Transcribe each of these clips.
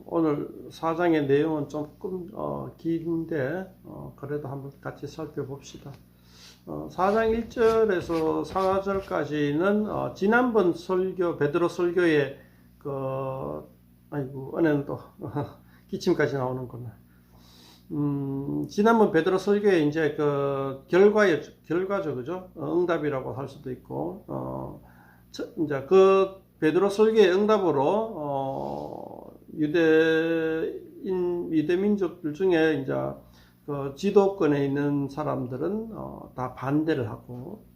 오늘 4장의 내용은 조금 긴데 그래도 한번 같이 살펴봅시다. 4장 1절에서 4절까지는 지난번 설교 베드로 설교의 은혜는 또 기침까지 나오는구나. 지난번 베드로 설교의 이제 결과죠, 그죠? 응답이라고 할 수도 있고, 이제 베드로 설교의 응답으로 유대민족들 중에 이제 지도권에 있는 사람들은 다 반대를 하고,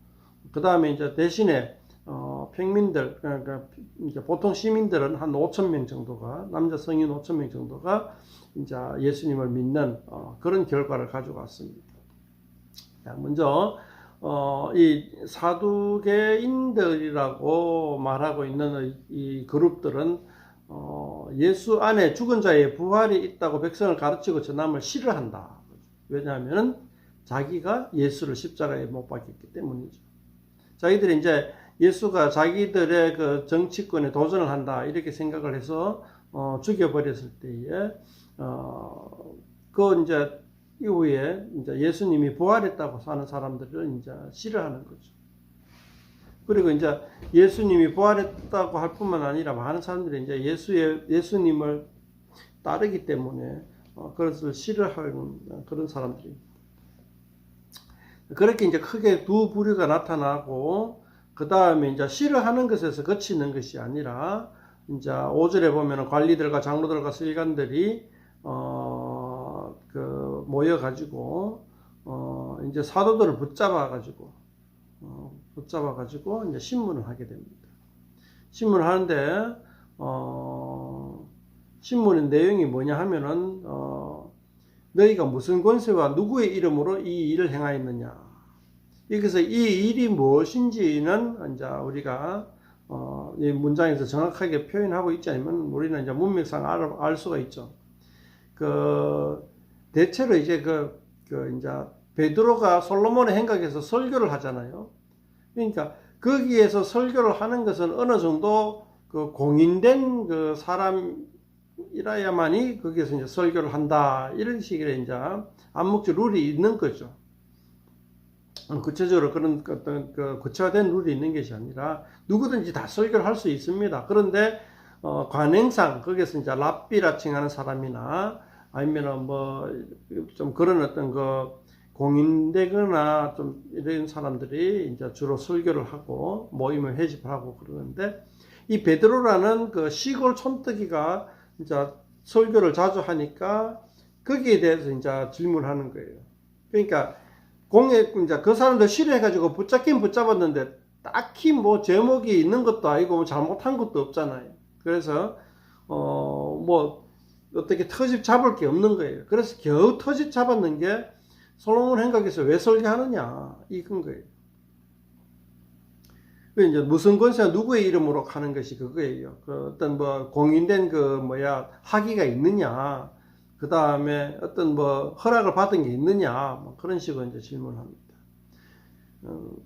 그 다음에 이제 대신에 평민들, 그러니까 이제 보통 시민들은 한 5천 명 정도가, 남자 성인 5천 명 정도가 이제 예수님을 믿는 그런 결과를 가지고 왔습니다. 먼저 이 사두개인들이라고 말하고 있는 이 그룹들은 예수 안에 죽은 자의 부활이 있다고 백성을 가르치고 전함을 싫어한다. 왜냐하면 자기가 예수를 십자가에 못 박혔기 때문이죠. 자기들이 이제 예수가 자기들의 그 정치권에 도전을 한다 이렇게 생각을 해서 죽여버렸을 때에 이제 이후에 이제 예수님이 부활했다고 사는 사람들을 이제 싫어하는 거죠. 그리고 이제 예수님이 부활했다고 할 뿐만 아니라 많은 사람들이 이제 예수님을 따르기 때문에 그것을 싫어하는 그런 사람들입니다. 그렇게 이제 크게 두 부류가 나타나고, 그 다음에 이제 싫어하는 것에서 그치는 것이 아니라, 이제 5절에 보면은 관리들과 장로들과 서기관들이 모여가지고 이제 사도들을 붙잡아가지고 이제 신문을 하게 됩니다. 신문을 하는데 신문의 내용이 뭐냐 하면은 너희가 무슨 권세와 누구의 이름으로 이 일을 행하였느냐. 여기서 이 일이 무엇인지는 이제 우리가 이 문장에서 정확하게 표현하고 있지 않으면 우리는 이제 문맥상 알 수가 있죠. 대체로 이제 이제 베드로가 솔로몬의 행각에서 설교를 하잖아요. 그러니까 거기에서 설교를 하는 것은 어느 정도 공인된 사람이라야만이 거기에서 이제 설교를 한다. 이런 식의 이제 암묵적 룰이 있는 거죠. 구체적으로 그런 어떤 구체화된 룰이 있는 것이 아니라 누구든지 다 설교를 할 수 있습니다. 그런데 관행상 거기에서 이제 랍비라 칭하는 사람이나 아니면은 좀 그런 어떤 공인되거나 좀 이런 사람들이 이제 주로 설교를 하고 모임을 회집하고 그러는데, 이 베드로라는 시골 촌뜨기가 이제 설교를 자주 하니까 거기에 대해서 이제 질문하는 거예요. 그러니까 이제 그 사람들 싫어해가지고 붙잡긴 붙잡았는데 딱히 제목이 있는 것도 아니고 잘못한 것도 없잖아요. 그래서 어떻게 터집 잡을 게 없는 거예요. 그래서 겨우 터집 잡았는 게 솔로몬 행각에서 왜 설교하느냐 이건 거예요. 이제 무슨 권세가 누구의 이름으로 하는 것이 그거예요. 어떤 공인된 학위가 있느냐, 그 다음에 어떤 허락을 받은 게 있느냐, 그런 식으로 이제 질문합니다.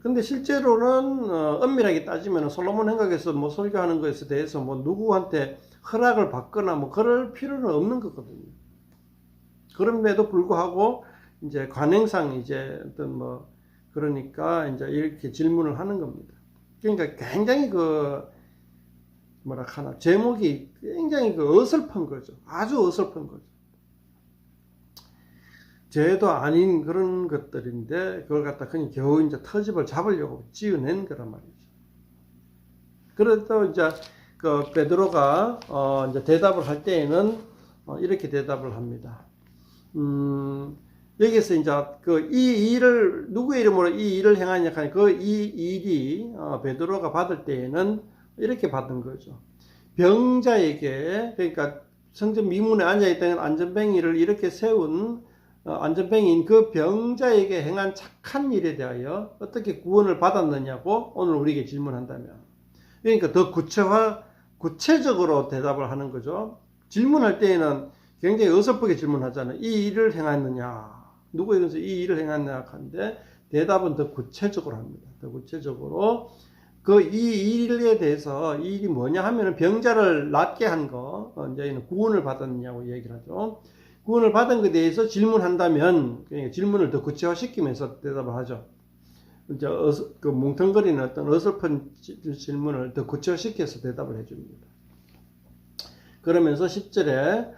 근데 실제로는 엄밀하게 따지면 솔로몬 행각에서 설교하는 것에 대해서 누구한테 허락을 받거나 그럴 필요는 없는 거거든요. 그럼에도 불구하고 이제 관행상 이제 어떤 그러니까 이제 이렇게 질문을 하는 겁니다. 그러니까 굉장히 제목이 굉장히 어설픈 거죠. 아주 어설픈 거죠. 죄도 아닌 그런 것들인데 그걸 갖다 그냥 겨우 이제 터집을 잡으려고 지어낸 거란 말이죠. 그래도 이제 베드로가 이제 대답을 할 때에는 이렇게 대답을 합니다. 여기서 이제 이 일을 누구의 이름으로 이 일을 행하냐 하니 이 일이 베드로가 받을 때에는 이렇게 받은 거죠. 병자에게, 그러니까 성전 미문에 앉아있던 안전뱅이를 이렇게 세운 안전뱅이인 그 병자에게 행한 착한 일에 대하여 어떻게 구원을 받았느냐고 오늘 우리에게 질문한다면, 그러니까 더 구체적으로 대답을 하는 거죠. 질문할 때에는 굉장히 어설프게 질문하잖아요. 이 일을 행했느냐, 누구에게서 이 일을 행했느냐 하는데 대답은 더 구체적으로 합니다. 더 구체적으로 이 일에 대해서 이 일이 뭐냐 하면은 병자를 낫게 한 거, 이제는 구원을 받았느냐고 얘기를 하죠. 구원을 받은 것에 대해서 질문한다면, 그러니까 질문을 더 구체화시키면서 대답을 하죠. 이제 그 뭉텅거리는 어떤 어설픈 질문을 더 구체화시켜서 대답을 해줍니다. 그러면서 10절에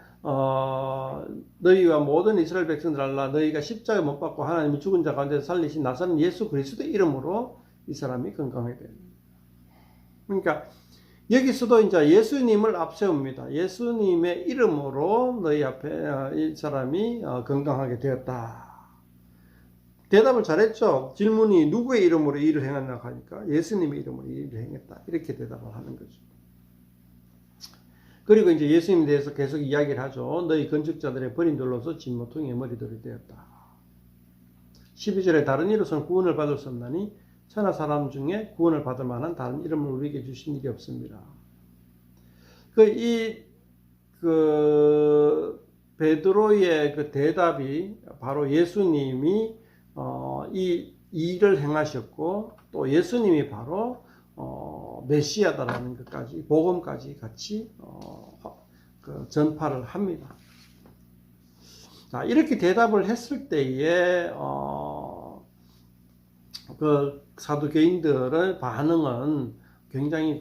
너희와 모든 이스라엘 백성들 알라 너희가 십자가에 못 박고 하나님이 죽은 자 가운데서 살리신 나사렛 예수 그리스도 이름으로 이 사람이 건강하게 됩니다. 그러니까 여기서도 이제 예수님을 앞세웁니다. 예수님의 이름으로 너희 앞에 이 사람이 건강하게 되었다. 대답을 잘했죠. 질문이 누구의 이름으로 이 일을 행하냐고 하니까 예수님의 이름으로 이 일을 행했다. 이렇게 대답을 하는 거죠. 그리고 이제 예수님에 대해서 계속 이야기를 하죠. 너희 건축자들의 버린 돌로서 진모퉁이의 머리돌이 되었다. 12절에 다른 이로서는 구원을 받을 수 없나니 천하 사람 중에 구원을 받을 만한 다른 이름을 우리에게 주신 일이 없습니다. 베드로의 그 대답이 바로 예수님이 이 일을 행하셨고 또 예수님이 바로 메시아다라는 것까지 복음까지 같이 전파를 합니다. 자, 이렇게 대답을 했을 때에 그 사두개인들의 반응은 굉장히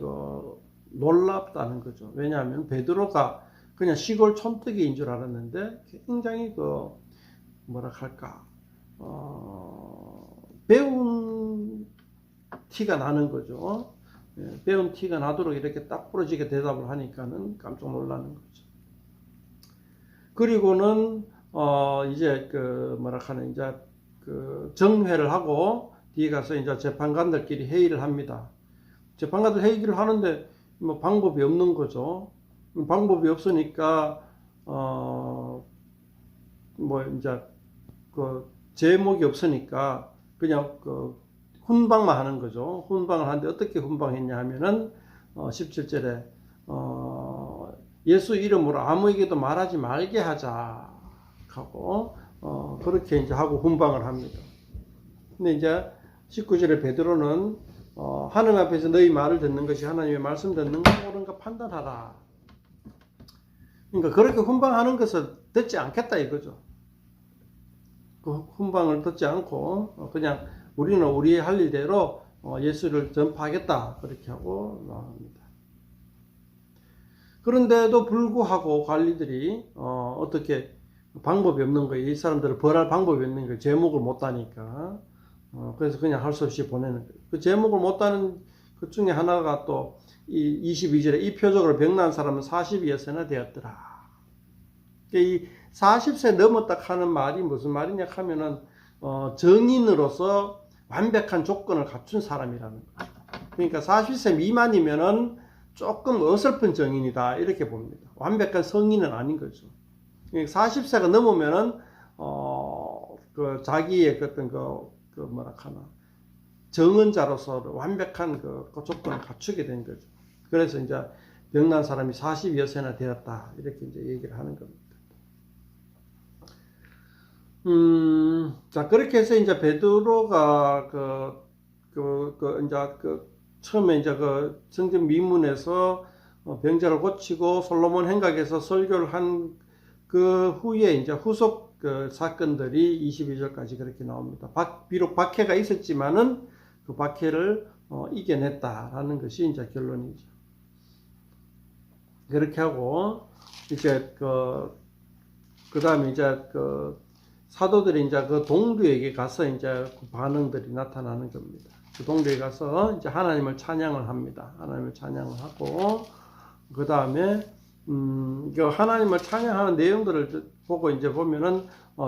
놀랍다는 거죠. 왜냐하면 베드로가 그냥 시골 촌뜨기인 줄 알았는데 굉장히 배운 티가 나는 거죠. 배운 티가 나도록 이렇게 딱 부러지게 대답을 하니까는 깜짝 놀라는 거죠. 그리고는 이제 정회를 하고 뒤에 가서 이제 재판관들끼리 회의를 합니다. 재판관들 회의를 하는데 뭐 방법이 없는 거죠. 방법이 없으니까 제목이 없으니까 그냥 훈방만 하는 거죠. 훈방을 하는데 어떻게 훈방했냐 하면은 17절에 예수 이름으로 아무에게도 말하지 말게 하자 하고 그렇게 이제 하고 훈방을 합니다. 근데 이제 19절에 베드로는 하나님 앞에서 너희 말을 듣는 것이 하나님의 말씀 듣는가 옳은가 판단하라. 그러니까 그렇게 훈방하는 것을 듣지 않겠다 이거죠. 그 훈방을 듣지 않고 그냥 우리는 우리의 할 일대로 예수를 전파하겠다 그렇게 하고 나옵니다. 그런데도 불구하고 관리들이 어떻게 방법이 없는 거예요. 이 사람들을 벌할 방법이 없는 거예요. 제목을 못 따니까. 그래서 그냥 할 수 없이 보내는 거예요. 그 제목을 못 따는 그 중에 하나가 또 이 22절에 이 표적으로 병난 사람은 40여세나 되었더라. 이 40세 넘었다 하는 말이 무슨 말이냐 하면은 정인으로서 완벽한 조건을 갖춘 사람이라는 거예요. 그러니까 40세 미만이면은 조금 어설픈 정인이다 이렇게 봅니다. 완벽한 성인은 아닌 거죠. 40세가 넘으면은 자기의 어떤 정언자로서 완벽한 그 조건을 갖추게 된 거죠. 그래서 이제 병난 사람이 40여세나 되었다 이렇게 이제 얘기를 하는 겁니다. 자, 그렇게 해서 이제 베드로가 처음에 이제 성전 미문에서 병자를 고치고 솔로몬 행각에서 설교를 한 그 후에 이제 후속 사건들이 22절까지 그렇게 나옵니다. 비록 박해가 있었지만은 그 박해를 이겨냈다라는 것이 이제 결론이죠. 그렇게 하고 이제 그 다음에 이제 사도들이 이제 그 동료에게 가서 이제 그 반응들이 나타나는 겁니다. 그 동료에 가서 이제 하나님을 찬양을 합니다. 하나님을 찬양을 하고, 그 다음에, 하나님을 찬양하는 내용들을 보고 이제 보면은,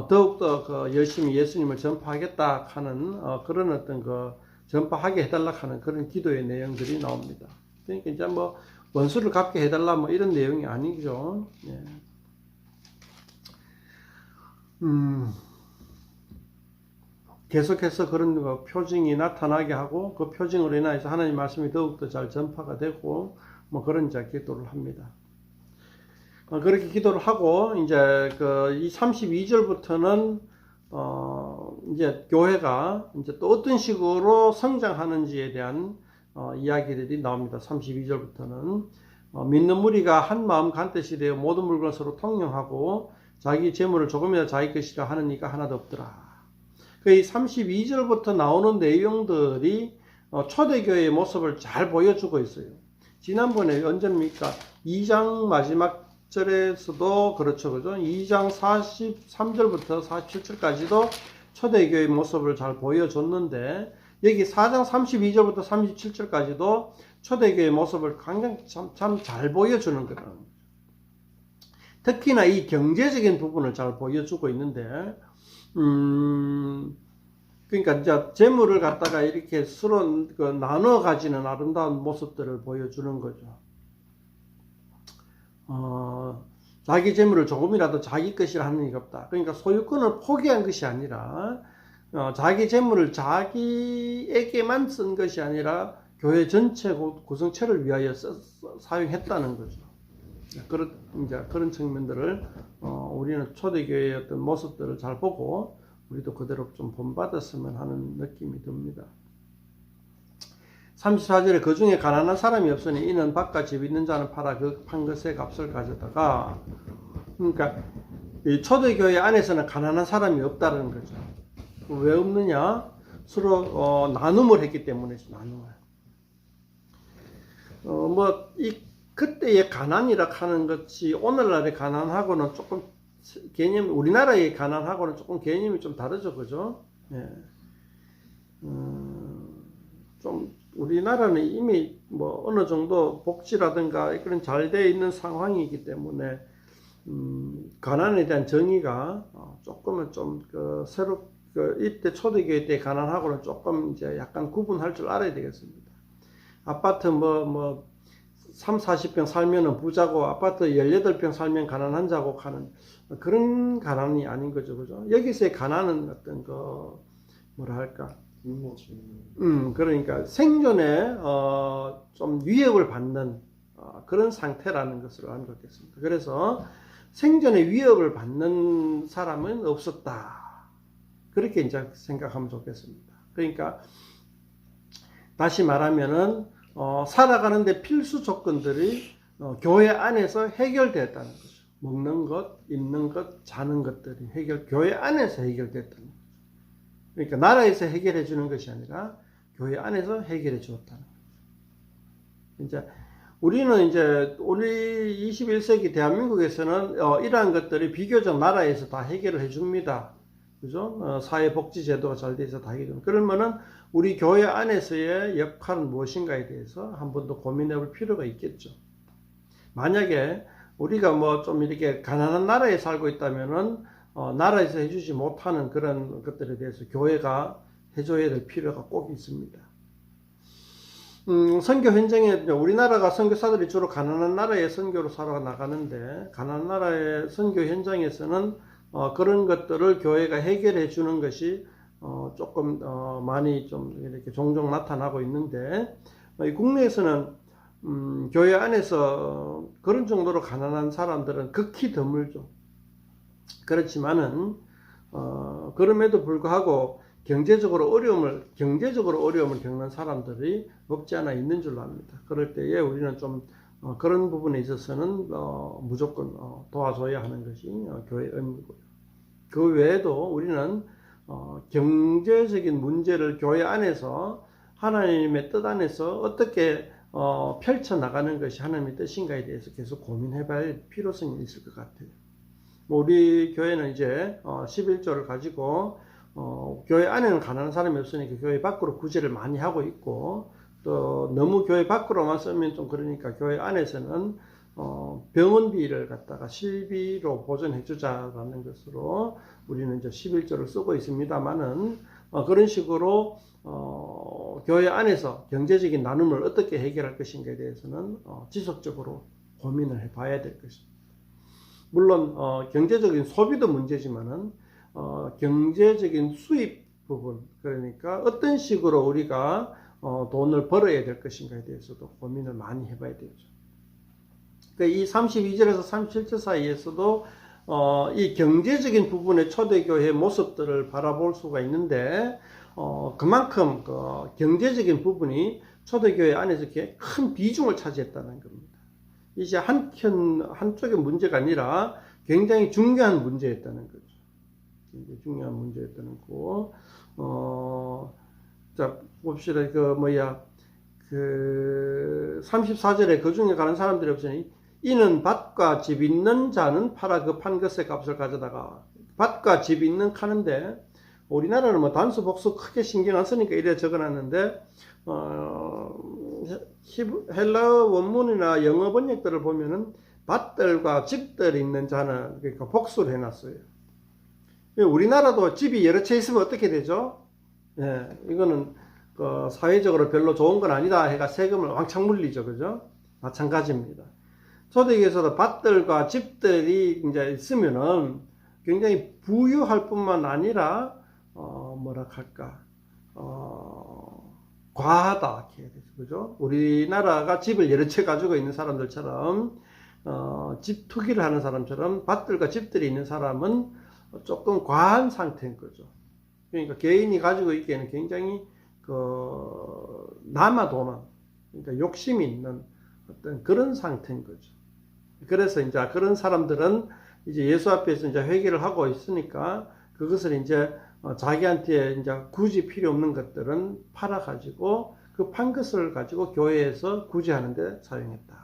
더욱더 열심히 예수님을 전파하겠다 하는, 그런 어떤 전파하게 해달라 하는 그런 기도의 내용들이 나옵니다. 그러니까 이제 원수를 갚게 해달라 이런 내용이 아니죠. 예. 계속해서 그런 표징이 나타나게 하고 그 표징으로 인해서 하나님 말씀이 더욱더 잘 전파가 되고 그런 이제 기도를 합니다. 그렇게 기도를 하고 이제 이 32절부터는 이제 교회가 이제 또 어떤 식으로 성장하는지에 대한 이야기들이 나옵니다. 32절부터는 믿는 무리가 한 마음 간뜻이 되어 모든 물건을 서로 통용하고 자기 재물을 조금이라도 자기 것이라 하는 이가 하나도 없더라. 이 32절부터 나오는 내용들이 초대교회의 모습을 잘 보여주고 있어요. 지난번에 언제입니까? 2장 마지막 절에서도 그렇죠. 그죠? 2장 43절부터 47절까지도 초대교회의 모습을 잘 보여줬는데 여기 4장 32절부터 37절까지도 초대교회의 모습을 굉장히 참 잘 보여주는 거예요. 특히나 이 경제적인 부분을 잘 보여주고 있는데 그러니까 이제 재물을 갖다가 이렇게 서로 나눠 가지는 아름다운 모습들을 보여주는 거죠. 자기 재물을 조금이라도 자기 것이라 하는 이가 없다. 그러니까 소유권을 포기한 것이 아니라 자기 재물을 자기에게만 쓴 것이 아니라 교회 전체 구성체를 위하여 사용했다는 거죠. 그런 측면들을 우리는 초대교회의 어떤 모습들을 잘 보고 우리도 그대로 좀 본받았으면 하는 느낌이 듭니다. 34절에 그 중에 가난한 사람이 없으니 이는 밭과 집 있는 자는 팔아 그 판 것의 값을 가져다가, 그러니까 이 초대교회 안에서는 가난한 사람이 없다는 거죠. 왜 없느냐? 서로 나눔을 했기 때문이죠. 나눔을. 그때의 가난이라 하는 것이 오늘날의 가난하고는 조금 우리나라의 가난하고는 조금 개념이 좀 다르죠. 그죠? 예. 좀 우리나라는 이미 어느 정도 복지라든가 그런 잘 되어 있는 상황이기 때문에 가난에 대한 정의가 조금은 좀 이때 초대교회 때 가난하고는 조금 이제 약간 구분할 줄 알아야 되겠습니다. 아파트 3, 40평 살면은 부자고 아파트 18평 살면 가난한 자고 하는 그런 가난이 아닌 거죠. 그죠? 여기서의 가난은 어떤 뭐랄까. 그러니까 생존에 좀 위협을 받는 그런 상태라는 것을 알고 있겠습니다. 그래서 생존에 위협을 받는 사람은 없었다. 그렇게 이제 생각하면 좋겠습니다. 그러니까 다시 말하면은 살아가는데 필수 조건들이 교회 안에서 해결되었다는 거죠. 먹는 것, 입는 것, 자는 것들이 교회 안에서 해결됐다는 거죠. 그러니까 나라에서 해결해 주는 것이 아니라 교회 안에서 해결해 주었다는 거죠. 이제 우리는 우리 21세기 대한민국에서는 이러한 것들이 비교적 나라에서 다 해결을 해 줍니다. 그죠? 사회복지제도가 잘 돼서 다 해결됩니다. 그러면은 우리 교회 안에서의 역할은 무엇인가에 대해서 한 번 더 고민해 볼 필요가 있겠죠. 만약에 우리가 좀 이렇게 가난한 나라에 살고 있다면은 나라에서 해주지 못하는 그런 것들에 대해서 교회가 해줘야 될 필요가 꼭 있습니다. 선교 현장에 우리나라가 선교사들이 주로 가난한 나라에 선교로 살아 나가는데 가난한 나라의 선교 현장에서는 그런 것들을 교회가 해결해 주는 것이 조금 많이 좀 이렇게 종종 나타나고 있는데 국내에서는 교회 안에서 그런 정도로 가난한 사람들은 극히 드물죠. 그렇지만은 그럼에도 불구하고 경제적으로 어려움을 겪는 사람들이 없지 않아 있는 줄로 압니다. 그럴 때에 우리는 좀 그런 부분에 있어서는 무조건 도와줘야 하는 것이 교회의 의무고요. 그 외에도 우리는 경제적인 문제를 교회 안에서 하나님의 뜻 안에서 어떻게 펼쳐나가는 것이 하나님의 뜻인가에 대해서 계속 고민해 봐야 할 필요성이 있을 것 같아요. 우리 교회는 이제 11조를 가지고 교회 안에는 가난한 사람이 없으니까 교회 밖으로 구제를 많이 하고 있고, 또 너무 교회 밖으로만 쓰면 좀 그러니까 교회 안에서는 병원비를 갖다가 실비로 보전해 주자라는 것으로 우리는 이제 11조를 쓰고 있습니다만은 그런 식으로 교회 안에서 경제적인 나눔을 어떻게 해결할 것인가에 대해서는 지속적으로 고민을 해 봐야 될 것입니다. 물론 경제적인 소비도 문제지만은 경제적인 수입 부분, 그러니까 어떤 식으로 우리가 돈을 벌어야 될 것인가에 대해서도 고민을 많이 해봐야 되죠. 그러니까 이 32절에서 37절 사이에서도 이 경제적인 부분의 초대교회의 모습들을 바라볼 수가 있는데 그만큼 경제적인 부분이 초대교회 안에서 큰 비중을 차지했다는 겁니다. 이제 한쪽의 문제가 아니라 굉장히 중요한 문제였다는 거죠. 굉장히 중요한 문제였다는 거. 자, 봅시다. 34절에 그 중에 가는 사람들이 없으니 이는 밭과 집 있는 자는 팔아 그 판 것의 값을 가져다가 밭과 집 있는 카는데 우리나라는 뭐 단수 복수 크게 신경 안 쓰니까 이래 적어놨는데 헬라어 원문이나 영어 번역들을 보면은 밭들과 집들이 있는 자는 그러니까 복수를 해놨어요. 우리나라도 집이 여러 채 있으면 어떻게 되죠? 예, 이거는 사회적으로 별로 좋은 건 아니다 해가 세금을 왕창 물리죠, 그죠? 마찬가지입니다. 초대교회에서도 밭들과 집들이 이제 있으면은 굉장히 부유할 뿐만 아니라 과하다 이렇게 해야 되죠, 그죠? 우리나라가 집을 여러 채 가지고 있는 사람들처럼 집 투기를 하는 사람처럼 밭들과 집들이 있는 사람은 조금 과한 상태인 거죠. 그러니까 개인이 가지고 있기에는 굉장히 남아도는, 그러니까 욕심이 있는 어떤 그런 상태인 거죠. 그래서 이제 그런 사람들은 이제 예수 앞에서 이제 회개를 하고 있으니까 그것을 이제 자기한테 이제 굳이 필요 없는 것들은 팔아가지고 그 판 것을 가지고 교회에서 구제하는데 사용했다.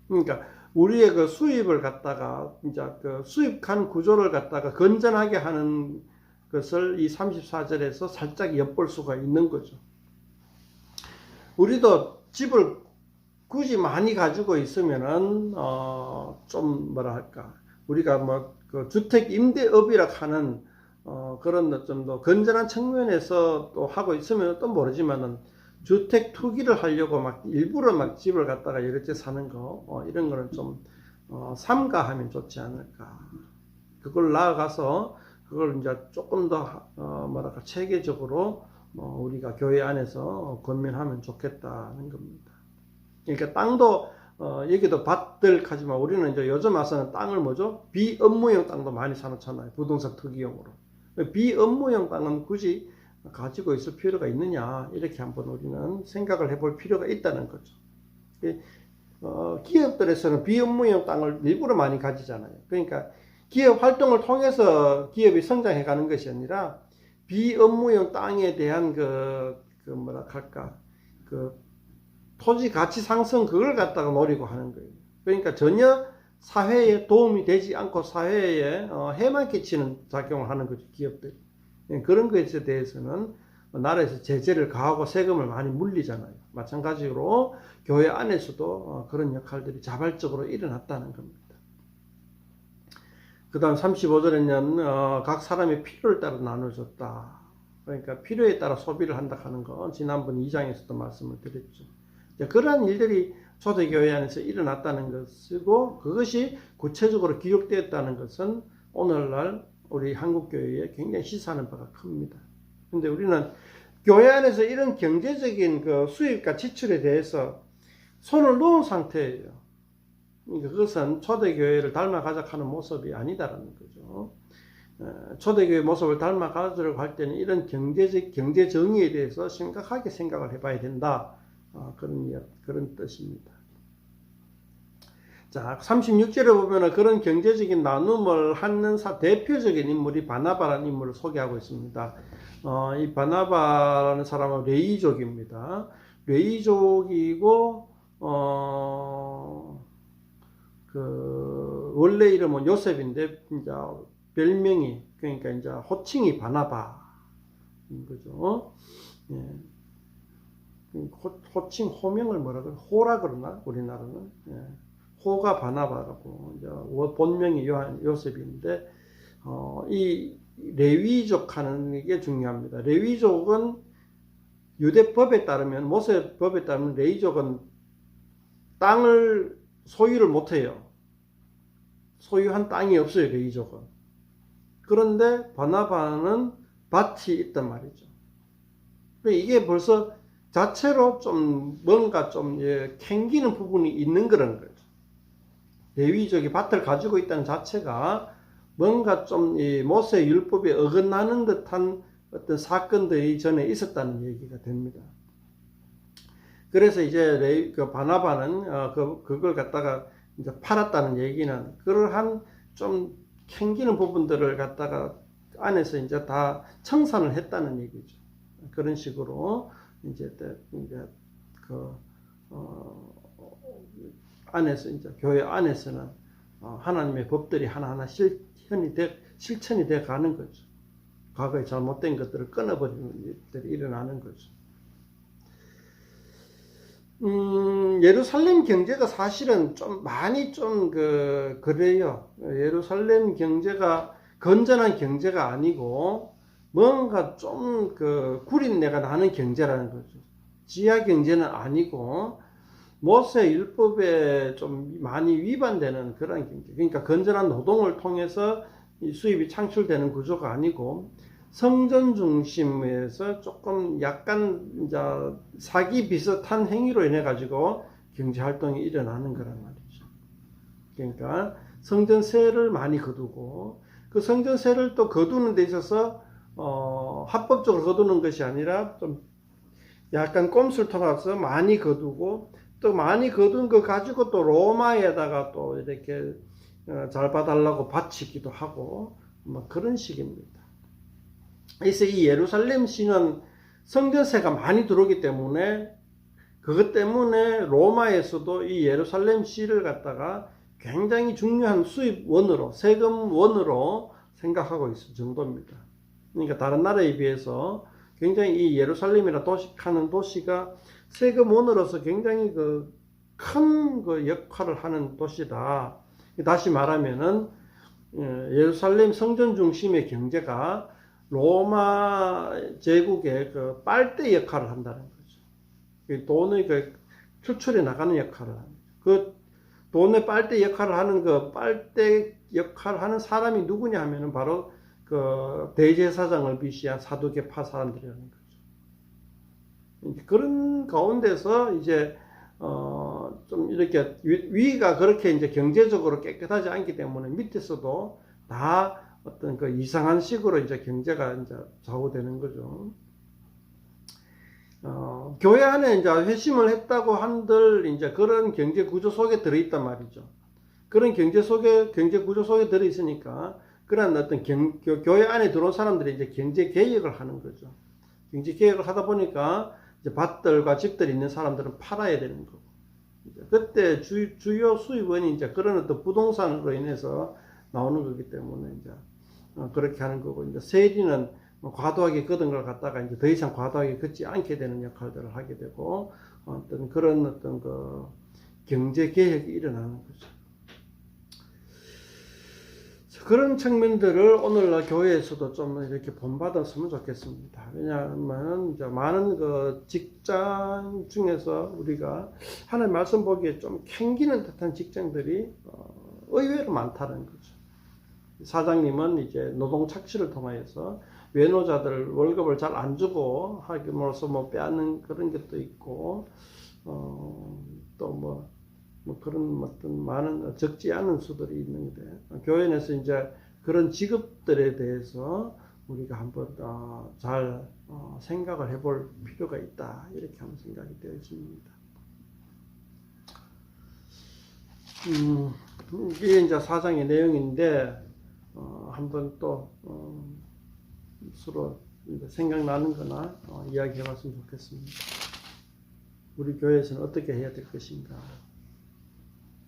그러니까 우리의 그 수입을 갖다가 이제 그 수입한 구조를 갖다가 건전하게 하는 것을 이 34절에서 살짝 엿볼 수가 있는 거죠. 우리도 집을 굳이 많이 가지고 있으면은 좀 우리가 그 주택 임대업이라 하는 그런 좀 더 건전한 측면에서 또 하고 있으면 또 모르지만은 주택 투기를 하려고 일부러 집을 갖다가 여러 채 사는 거 이런 거는 좀 삼가하면 좋지 않을까. 그걸 나아가서 그걸 이제 조금 더 체계적으로 우리가 교회 안에서 권면하면 좋겠다는 겁니다. 그러니까 땅도 여기도 밭들 하지만 우리는 이제 요즘 와서는 땅을 비업무용 땅도 많이 사놓잖아요. 부동산 투기용으로. 비업무용 땅은 굳이 가지고 있을 필요가 있느냐, 이렇게 한번 우리는 생각을 해볼 필요가 있다는 거죠. 기업들에서는 비업무용 땅을 일부러 많이 가지잖아요. 그러니까 기업 활동을 통해서 기업이 성장해 가는 것이 아니라 비업무용 땅에 대한 토지 가치 상승 그걸 갖다가 노리고 하는 거예요. 그러니까 전혀 사회에 도움이 되지 않고 사회에 해만 끼치는 작용을 하는 거죠, 기업들이. 그런 것에 대해서는 나라에서 제재를 가하고 세금을 많이 물리잖아요. 마찬가지로 교회 안에서도 그런 역할들이 자발적으로 일어났다는 겁니다. 그 다음 35절에는 각 사람의 필요를 따라 나눠줬다. 그러니까 필요에 따라 소비를 한다 하는 건 지난번 2장에서도 말씀을 드렸죠. 그러한 일들이 초대교회 안에서 일어났다는 것이고 그것이 구체적으로 기록되었다는 것은 오늘날 우리 한국교회에 굉장히 시사하는 바가 큽니다. 근데 우리는 교회 안에서 이런 경제적인 그 수입과 지출에 대해서 손을 놓은 상태예요. 그러니까 그것은 초대교회를 닮아가자 하는 모습이 아니다라는 거죠. 초대교회 모습을 닮아가자고 할 때는 이런 경제 정의에 대해서 심각하게 생각을 해봐야 된다. 그런 뜻입니다. 자, 36절에 보면 그런 경제적인 나눔을 하는 대표적인 인물이 바나바라는 인물을 소개하고 있습니다. 이 바나바라는 사람은 레위족입니다. 레위족이고, 원래 이름은 요셉인데, 이제 별명이, 그러니까 이제 호칭이 바나바인 거죠. 예. 호칭, 호명을 호라 그러나? 우리나라는. 예. 호가 바나바라고, 이제 본명이 요셉인데, 이 레위족 하는 게 중요합니다. 레위족은 유대법에 따르면, 모세법에 따르면 레위족은 땅을 소유를 못해요. 소유한 땅이 없어요, 레위족은. 그런데 바나바는 밭이 있단 말이죠. 이게 벌써 자체로 좀 뭔가 좀 캥기는 부분이 있는 그런 거죠. 레위족이 밭을 가지고 있다는 자체가 뭔가 좀 이 모세 율법에 어긋나는 듯한 어떤 사건들이 전에 있었다는 얘기가 됩니다. 그래서 이제 그 바나바는 그걸 갖다가 이제 팔았다는 얘기는 그러한 좀 캥기는 부분들을 갖다가 안에서 이제 다 청산을 했다는 얘기죠. 그런 식으로 이제 그 안에서 이제 교회 안에서는 하나님의 법들이 하나하나 실천이 돼 가는 거죠. 과거에 잘못된 것들을 끊어버리는 일들이 일어나는 거죠. 예루살렘 경제가 사실은 좀 많이 그래요. 예루살렘 경제가 건전한 경제가 아니고 뭔가 좀 구린내가 나는 경제라는 거죠. 지하 경제는 아니고 모세 율법에 좀 많이 위반되는 그런 경제. 그러니까 건전한 노동을 통해서 수입이 창출되는 구조가 아니고 성전 중심에서 조금 약간 이제 사기 비슷한 행위로 인해 가지고 경제 활동이 일어나는 거란 말이죠. 그러니까 성전세를 많이 거두고 그 성전세를 또 거두는 데 있어서 합법적으로 거두는 것이 아니라 좀 약간 꼼수를 통해서 많이 거두고 또 많이 거둔 거 가지고 또 로마에다가 또 이렇게 잘 봐달라고 바치기도 하고 뭐 그런 식입니다. 그래서 이 예루살렘 시는 성전세가 많이 들어오기 때문에 그것 때문에 로마에서도 이 예루살렘 시를 갖다가 굉장히 중요한 수입원으로 세금원으로 생각하고 있을 정도입니다. 그러니까 다른 나라에 비해서 굉장히 이 예루살렘이라 하는 도시가 세금원으로서 굉장히 큰 역할을 하는 도시다. 다시 말하면은 예루살렘 성전 중심의 경제가 로마 제국의 빨대 역할을 한다는 거죠. 돈의 추출해 나가는 역할을 합니다. 그 돈의 빨대 역할을 하는 빨대 역할을 하는 사람이 누구냐 하면은 바로 대제사장을 비시한 사두개파 사람들이라는 거죠. 그런 가운데서 이제 좀 이렇게 위가 그렇게 이제 경제적으로 깨끗하지 않기 때문에 밑에서도 다 어떤 이상한 식으로 이제 경제가 이제 좌우되는 거죠. 교회 안에 이제 회심을 했다고 한들 이제 그런 경제 구조 속에 들어있단 말이죠. 그런 경제 구조 속에 들어있으니까 그런 어떤 교회 안에 들어온 사람들이 이제 경제 개혁을 하는 거죠. 경제 개혁을 하다 보니까 이제 밭들과 집들이 있는 사람들은 팔아야 되는 거고. 그때 주요 수입원이 이제 그런 어떤 부동산으로 인해서 나오는 거기 때문에 이제 그렇게 하는 거고, 이제 세리는 과도하게 걷은 걸 갖다가 이제 더 이상 과도하게 걷지 않게 되는 역할들을 하게 되고, 그런 경제 개혁이 일어나는 거죠. 그런 측면들을 오늘날 교회에서도 좀 이렇게 본받았으면 좋겠습니다. 왜냐하면 이제 많은 직장 중에서 우리가 하나님 말씀 보기에 좀 캥기는 듯한 직장들이 의외로 많다는 거죠. 사장님은 이제 노동 착취를 통해서 외노자들 월급을 잘 안 주고 하기로서 빼앗는 그런 것도 있고, 또 그런 어떤 많은 적지 않은 수들이 있는데, 교회에서 이제 그런 직업들에 대해서 우리가 한번 잘 생각을 해볼 필요가 있다, 이렇게 한번 생각이 되어집니다. 이게 이제 사장의 내용인데, 한번 또 서로 생각나는 거나 이야기해 봤으면 좋겠습니다. 우리 교회에서는 어떻게 해야 될 것인가.